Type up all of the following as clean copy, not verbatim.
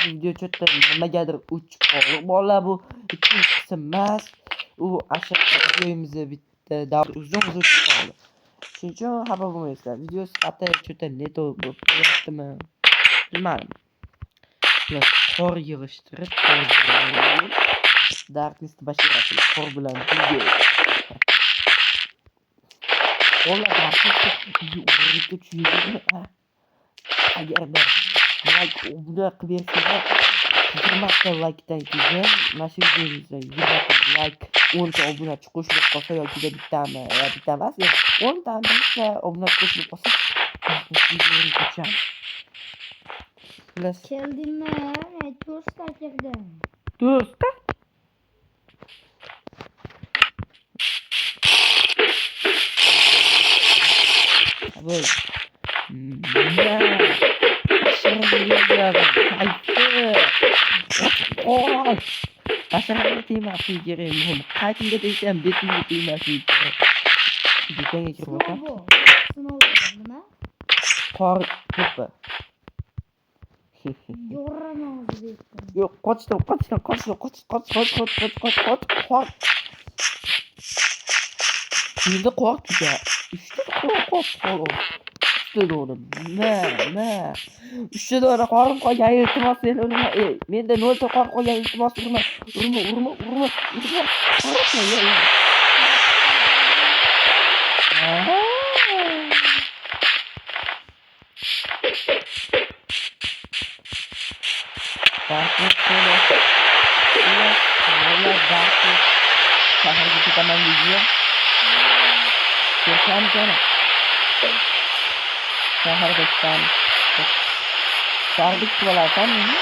video chatda nimagadir uch bog'liq bolalar bu ikkinchi qism emas. U aşağı videomizni bitta davr uzun chiqadi. Shuning uchun xafa bo'lmaysizlar. Video sifati chatda net bo'lib qo'yaptimi? Bilmadim. Biraz qor yig'ishtirib, Darkness bashirasi qor bilan video. Ola Darkness uyg'urlikka tushirdi. Agarda like obuna qilib bersanglar, 20 ta like'dan keyin mana shu videomizga 20 like, 10 ta obunachi qo'shilib qolsa yoki bittami, bitta emas, 10 ta 20 ta obunachi qo'shilib qolsa, videoni ko'chamiz. Keldimmi? Do'stlar kirdi. Do'stlar? Böyle. Aşağıda teması gireyim. Kaçında desem betimde teması gireyim. Dükkan'a girip bakalım. Sınav nima? Qor to'pi. Yo'ramadi deydi. Yo'q, qoch. Şimdi qor tuga. Üçte qor. Üçte oğlum. Ne? Üçte doğru qorim qo'ygan iltimos sen urma. Menda 0 ta qor qo'ygan iltimos urma. Darkness şöyle. Darkness. Şahane bir tamam video. Görüşelim sonra. Şahane bekleyelim. Şahane tuvalarsan mı?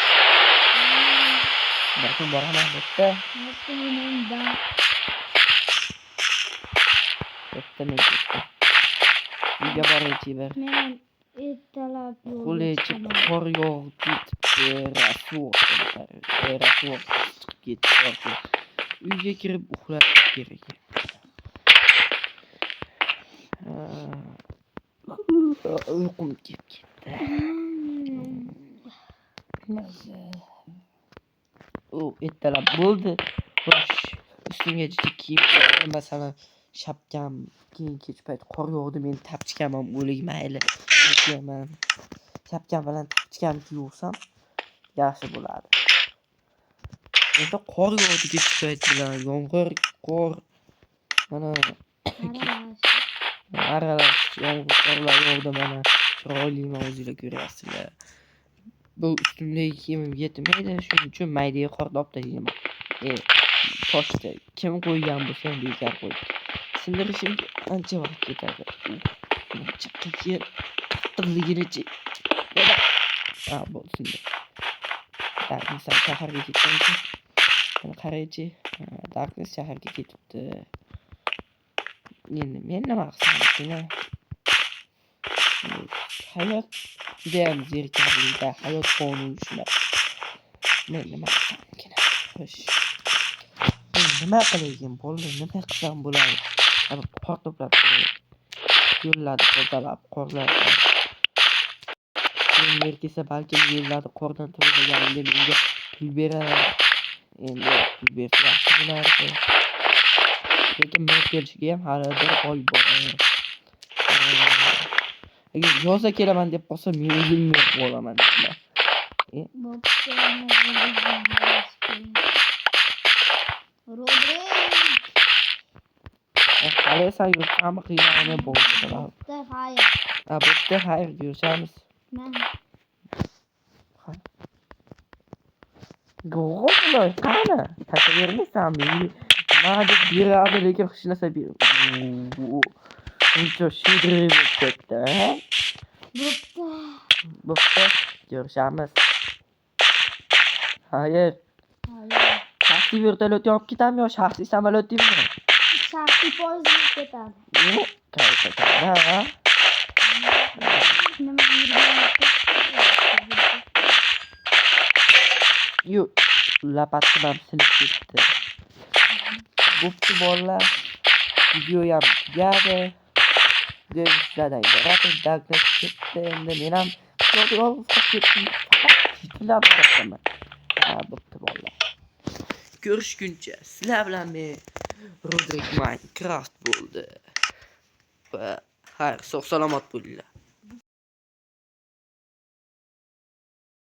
Bakın barana bekle. Nasıl bundan? Bekle. Video var ver. Men ertalab Qo'lichi qor yog'ib ketibdi, rasvo chiqib ketdi. Uyga kirib uxlash kerak. Uyqum kelib ketdi. Ertalab bo'ldi. Xo'sh, ustimga juda kiyim, masalan, shapkam keyin kech payt qor yog'di, men tapchikaman, o'lik mayli. Kiyaman. Shapkam bilan tapchikam kiysam yaxshi bo'ladi. Endi qor yog'di kech payt bilan, yomg'ir, qor. Mana aralash yomg'ir qorlar yog'di mana. Chiroylimi o'zingizlar ko'ryapsizlar. Bu ustimdagi kiyimim yetmaydi, shuning uchun maydaga qor olib tashlayman. Toshda kim qo'ygan bo'lsa ham bekor qo'ydi. Sindirishimga ancha vaqt ketadi. Chaqqa qattiqligini bo'lsin. Darkness shaharga ketgancha. Mana qaraychi. Darkness shaharga ketibdi. Endi men nima qilsam? Hayot juda ham zerikarli, hayot qonuni shunaqa. Men nima qilsam kerak? Xo'sh. Nima qilaykin bo'ldi? Nima qilsam bo'ladi? Qor to'plab yo'llarni tozalab, qorlarni. Mer kelsa balkim yo'llarni qordan tozalaganimda menga pul beradi. Endi pul bersa yaxshi bo'lardi. Lekin men kelishiga ham hali bir oy bor. Agar yozda kelaman deb qolsa, men o'zim bo'laman. Qalay yurtami qiynalmay bo'ldi. Bitta xayr görüşamiz. Go'g'oy qani? Tashavermaysan meni. Mana deb beradi, lekin hech narsa bermaydi. Uncha shidrib ketdi. Bo'pti. Görüşamiz. Hayır. Shaxsiy vertolyot olib ketami yo shaxsiy samolyotmi? Shaxsiy poyezd ketadi. Yo'q, ketadi. Yo'q, lapatim sinib ketdi. Bo'pti bolalar. Video ham tugadi. Sizlardan iborat Darkness ketdi. Endi men ham yolg'iz qolib ketdim. Faqat Ha, bo'pti bolalar. Ko'rishguncha sizlar bilan men Rodrik Minecraft bo'ldi. Va xayr, sog' salomat bo'linglar.